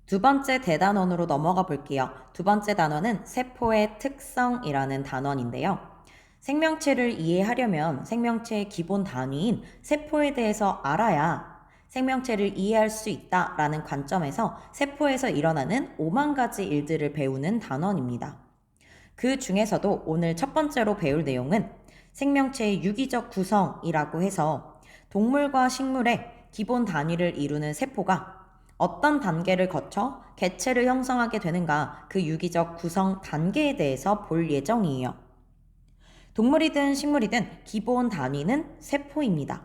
두 번째 대단원으로 넘어가 볼게요. 두 번째 단원은 세포의 특성이라는 단원인데요. 생명체를 이해하려면 생명체의 기본 단위인 세포에 대해서 알아야 생명체를 이해할 수 있다라는 관점에서 세포에서 일어나는 5만 가지 일들을 배우는 단원입니다. 그 중에서도 오늘 첫 번째로 배울 내용은 생명체의 유기적 구성이라고 해서 동물과 식물의 기본 단위를 이루는 세포가 어떤 단계를 거쳐 개체를 형성하게 되는가 그 유기적 구성 단계에 대해서 볼 예정이에요. 동물이든 식물이든 기본 단위는 세포입니다.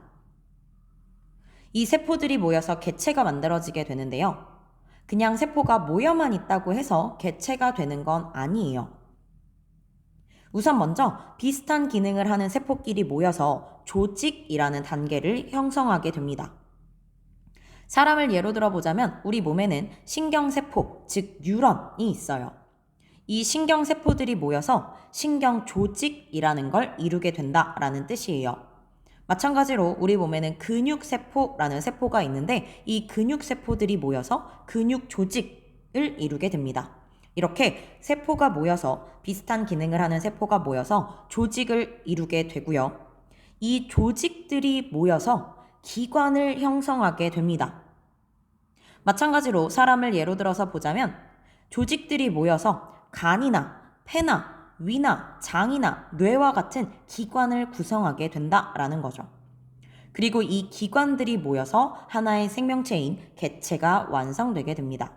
이 세포들이 모여서 개체가 만들어지게 되는데요. 그냥 세포가 모여만 있다고 해서 개체가 되는 건 아니에요. 우선 먼저 비슷한 기능을 하는 세포끼리 모여서 조직이라는 단계를 형성하게 됩니다. 사람을 예로 들어보자면 우리 몸에는 신경세포, 즉 뉴런이 있어요. 이 신경세포들이 모여서 신경조직이라는 걸 이루게 된다라는 뜻이에요. 마찬가지로 우리 몸에는 근육세포라는 세포가 있는데 이 근육세포들이 모여서 근육조직을 이루게 됩니다. 이렇게 세포가 모여서 비슷한 기능을 하는 세포가 모여서 조직을 이루게 되고요. 이 조직들이 모여서 기관을 형성하게 됩니다. 마찬가지로 사람을 예로 들어서 보자면 조직들이 모여서 간이나 폐나 위나 장이나 뇌와 같은 기관을 구성하게 된다라는 거죠. 그리고 이 기관들이 모여서 하나의 생명체인 개체가 완성되게 됩니다.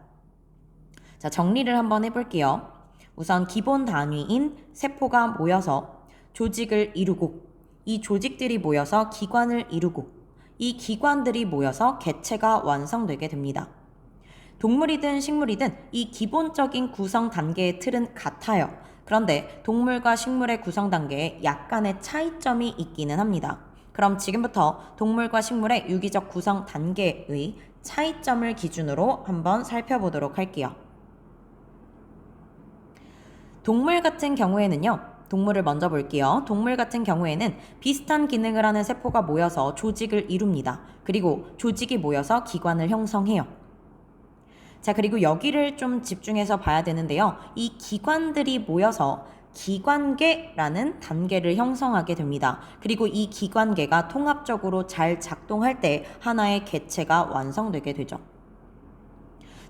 자, 정리를 한번 해볼게요. 우선 기본 단위인 세포가 모여서 조직을 이루고 이 조직들이 모여서 기관을 이루고 이 기관들이 모여서 개체가 완성되게 됩니다. 동물이든 식물이든 이 기본적인 구성 단계의 틀은 같아요. 그런데 동물과 식물의 구성 단계에 약간의 차이점이 있기는 합니다. 그럼 지금부터 동물과 식물의 유기적 구성 단계의 차이점을 기준으로 한번 살펴보도록 할게요. 동물 같은 경우에는요. 동물을 먼저 볼게요. 동물 같은 경우에는 비슷한 기능을 하는 세포가 모여서 조직을 이룹니다. 그리고 조직이 모여서 기관을 형성해요. 자, 그리고 여기를 좀 집중해서 봐야 되는데요. 이 기관들이 모여서 기관계라는 단계를 형성하게 됩니다. 그리고 이 기관계가 통합적으로 잘 작동할 때 하나의 개체가 완성되게 되죠.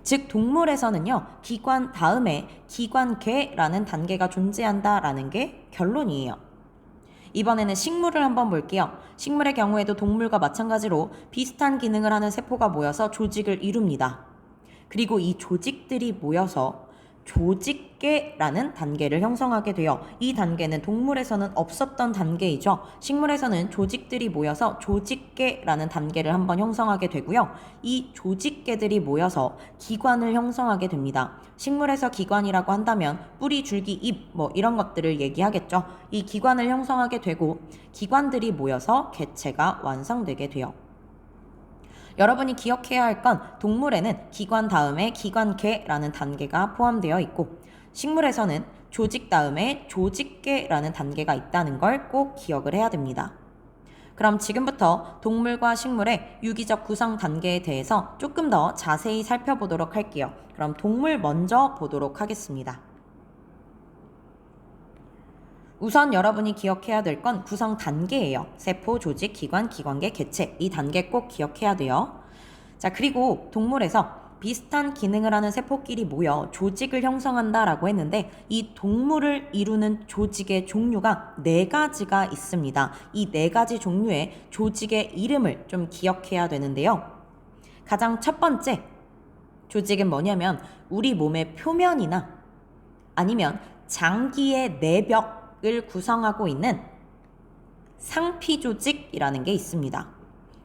즉 동물에서는요. 기관 다음에 기관계라는 단계가 존재한다라는 게 결론이에요. 이번에는 식물을 한번 볼게요. 식물의 경우에도 동물과 마찬가지로 비슷한 기능을 하는 세포가 모여서 조직을 이룹니다. 그리고 이 조직들이 모여서 조직계라는 단계를 형성하게 돼요. 이 단계는 동물에서는 없었던 단계이죠. 식물에서는 조직들이 모여서 조직계라는 단계를 한번 형성하게 되고요. 이 조직계들이 모여서 기관을 형성하게 됩니다. 식물에서 기관이라고 한다면 뿌리, 줄기, 잎 뭐 이런 것들을 얘기하겠죠. 이 기관을 형성하게 되고 기관들이 모여서 개체가 완성되게 돼요. 여러분이 기억해야 할 건 동물에는 기관 다음에 기관계라는 단계가 포함되어 있고 식물에서는 조직 다음에 조직계라는 단계가 있다는 걸 꼭 기억을 해야 됩니다. 그럼 지금부터 동물과 식물의 유기적 구성 단계에 대해서 조금 더 자세히 살펴보도록 할게요. 그럼 동물 먼저 보도록 하겠습니다. 우선 여러분이 기억해야 될 건 구성 단계예요. 세포, 조직, 기관, 기관계, 개체 이 단계 꼭 기억해야 돼요. 자, 그리고 동물에서 비슷한 기능을 하는 세포끼리 모여 조직을 형성한다라고 했는데 이 동물을 이루는 조직의 종류가 4가지가 있습니다. 이 4가지 종류의 조직의 이름을 좀 기억해야 되는데요. 가장 첫 번째 조직은 뭐냐면 우리 몸의 표면이나 아니면 장기의 내벽을 구성하고 있는 상피 조직이라는 게 있습니다.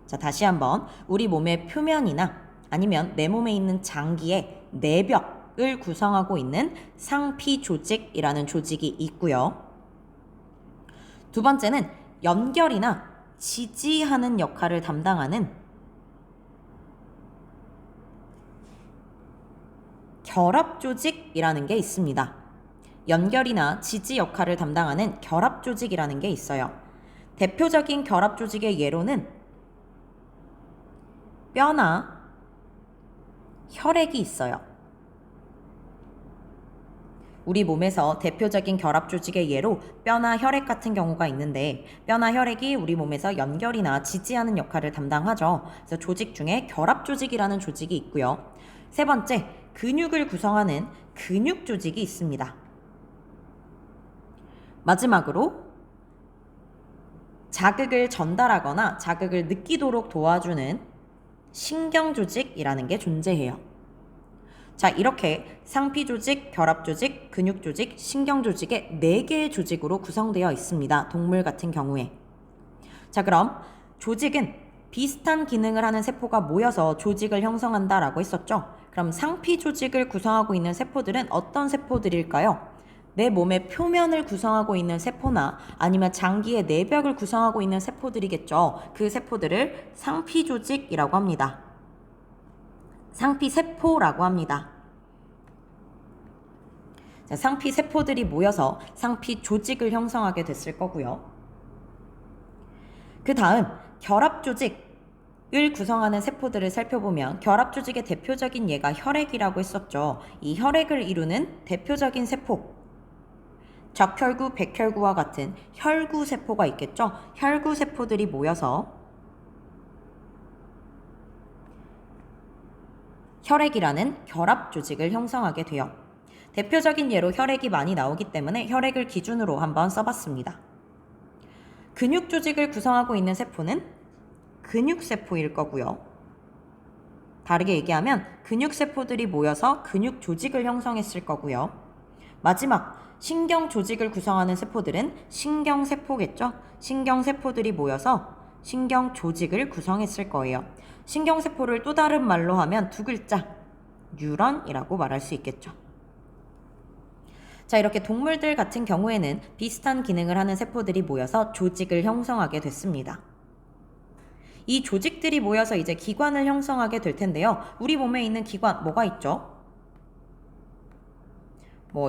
자, 다시 한번 우리 몸의 표면이나 아니면 내 몸에 있는 장기의 내벽을 구성하고 있는 상피 조직이라는 조직이 있고요. 두 번째는 연결이나 지지하는 역할을 담당하는 결합 조직이라는 게 있습니다. 연결이나 지지 역할을 담당하는 결합 조직이라는 게 있어요. 대표적인 결합 조직의 예로는 뼈나 혈액이 있어요. 우리 몸에서 대표적인 결합 조직의 예로 뼈나 혈액 같은 경우가 있는데 뼈나 혈액이 우리 몸에서 연결이나 지지하는 역할을 담당하죠. 그래서 조직 중에 결합 조직이라는 조직이 있고요. 세 번째, 근육을 구성하는 근육 조직이 있습니다. 마지막으로 자극을 전달하거나 자극을 느끼도록 도와주는 신경 조직이라는 게 존재해요. 자, 이렇게 상피 조직, 결합 조직, 근육 조직, 신경 조직의 4개의 조직으로 구성되어 있습니다. 동물 같은 경우에. 자, 그럼 조직은 비슷한 기능을 하는 세포가 모여서 조직을 형성한다라고 했었죠. 그럼 상피 조직을 구성하고 있는 세포들은 어떤 세포들일까요? 내 몸의 표면을 구성하고 있는 세포나 아니면 장기의 내벽을 구성하고 있는 세포들이겠죠. 그 세포들을 상피 조직이라고 합니다. 상피 세포라고 합니다. 자, 상피 세포들이 모여서 상피 조직을 형성하게 됐을 거고요. 그 다음 결합 조직을 구성하는 세포들을 살펴보면 결합 조직의 대표적인 예가 혈액이라고 했었죠. 이 혈액을 이루는 대표적인 세포, 적혈구, 백혈구와 같은 혈구 세포가 있겠죠. 혈구 세포들이 모여서 혈액이라는 결합 조직을 형성하게 돼요. 대표적인 예로 혈액이 많이 나오기 때문에 혈액을 기준으로 한번 써봤습니다. 근육 조직을 구성하고 있는 세포는 근육세포일 거고요. 다르게 얘기하면 근육세포들이 모여서 근육 조직을 형성했을 거고요. 마지막 신경 조직을 구성하는 세포들은 신경세포겠죠? 신경세포들이 모여서 신경 조직을 구성했을 거예요. 신경세포를 또 다른 말로 하면 2글자, 뉴런이라고 말할 수 있겠죠. 자, 이렇게 동물들 같은 경우에는 비슷한 기능을 하는 세포들이 모여서 조직을 형성하게 됐습니다. 이 조직들이 모여서 이제 기관을 형성하게 될 텐데요. 우리 몸에 있는 기관 뭐가 있죠?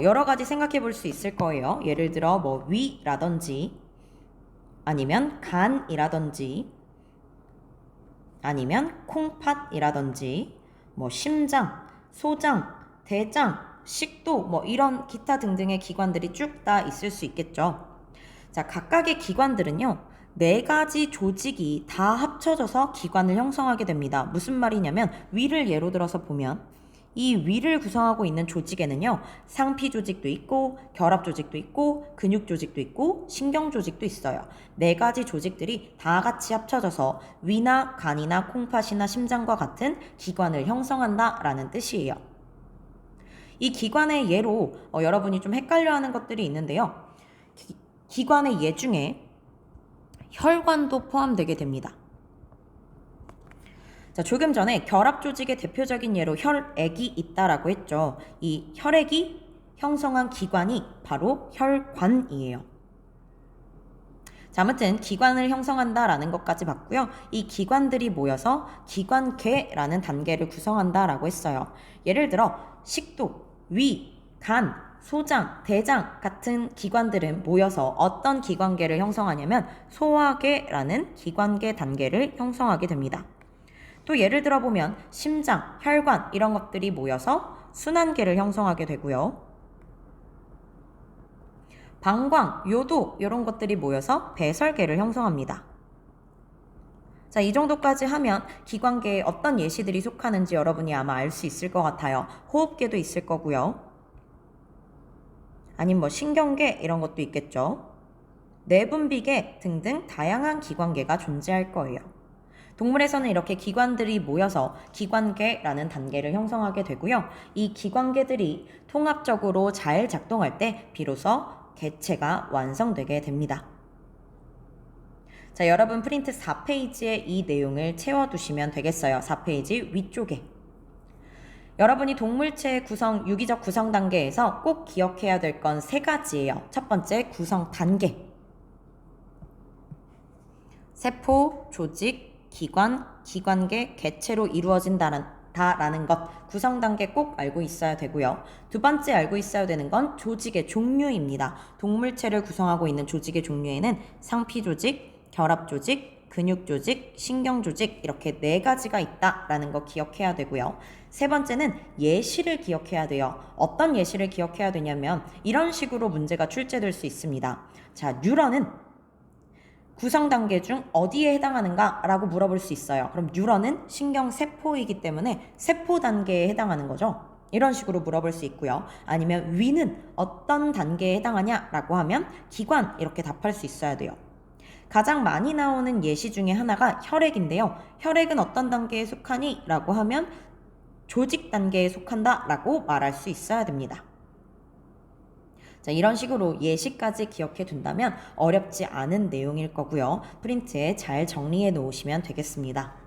여러 가지 생각해 볼 수 있을 거예요. 예를 들어 위라든지 아니면 간이라든지 아니면 콩팥이라든지 심장, 소장, 대장, 식도 이런 기타 등등의 기관들이 쭉 다 있을 수 있겠죠. 자, 각각의 기관들은요 4가지 조직이 다 합쳐져서 기관을 형성하게 됩니다. 무슨 말이냐면 위를 예로 들어서 보면 이 위를 구성하고 있는 조직에는요 상피 조직도 있고 결합 조직도 있고 근육 조직도 있고 신경 조직도 있어요. 4가지 조직들이 다 같이 합쳐져서 위나 간이나 콩팥이나 심장과 같은 기관을 형성한다라는 뜻이에요. 이 기관의 예로 여러분이 좀 헷갈려하는 것들이 있는데요. 기관의 예 중에 혈관도 포함되게 됩니다. 자, 조금 전에 결합 조직의 대표적인 예로 혈액이 있다라고 했죠. 이 혈액이 형성한 기관이 바로 혈관이에요. 자, 아무튼 기관을 형성한다라는 것까지 봤고요. 이 기관들이 모여서 기관계라는 단계를 구성한다라고 했어요. 예를 들어 식도, 위, 간, 소장, 대장 같은 기관들은 모여서 어떤 기관계를 형성하냐면 소화계라는 기관계 단계를 형성하게 됩니다. 또 예를 들어 보면 심장, 혈관 이런 것들이 모여서 순환계를 형성하게 되고요. 방광, 요도 이런 것들이 모여서 배설계를 형성합니다. 자, 이 정도까지 하면 기관계에 어떤 예시들이 속하는지 여러분이 아마 알 수 있을 것 같아요. 호흡계도 있을 거고요. 아니면 신경계 이런 것도 있겠죠. 내분비계 등등 다양한 기관계가 존재할 거예요. 동물에서는 이렇게 기관들이 모여서 기관계라는 단계를 형성하게 되고요. 이 기관계들이 통합적으로 잘 작동할 때 비로소 개체가 완성되게 됩니다. 자, 여러분 프린트 4페이지에 이 내용을 채워두시면 되겠어요. 4페이지 위쪽에. 여러분이 동물체의 구성, 유기적 구성 단계에서 꼭 기억해야 될 건 3가지예요. 첫 번째, 구성 단계. 세포, 조직, 기관, 기관계, 개체로 이루어진다라는 것 구성 단계 꼭 알고 있어야 되고요. 2번째 알고 있어야 되는 건 조직의 종류입니다. 동물체를 구성하고 있는 조직의 종류에는 상피 조직, 결합 조직, 근육 조직, 신경 조직 이렇게 4가지가 있다라는 거 기억해야 되고요. 세 번째는 예시를 기억해야 돼요. 어떤 예시를 기억해야 되냐면 이런 식으로 문제가 출제될 수 있습니다. 자, 뉴런은 구성 단계 중 어디에 해당하는가? 라고 물어볼 수 있어요. 그럼 뉴런은 신경세포이기 때문에 세포 단계에 해당하는 거죠. 이런 식으로 물어볼 수 있고요. 아니면 위는 어떤 단계에 해당하냐? 라고 하면 기관 이렇게 답할 수 있어야 돼요. 가장 많이 나오는 예시 중에 하나가 혈액인데요. 혈액은 어떤 단계에 속하니? 라고 하면 조직 단계에 속한다 라고 말할 수 있어야 됩니다. 자, 이런 식으로 예시까지 기억해 둔다면 어렵지 않은 내용일 거고요. 프린트에 잘 정리해 놓으시면 되겠습니다.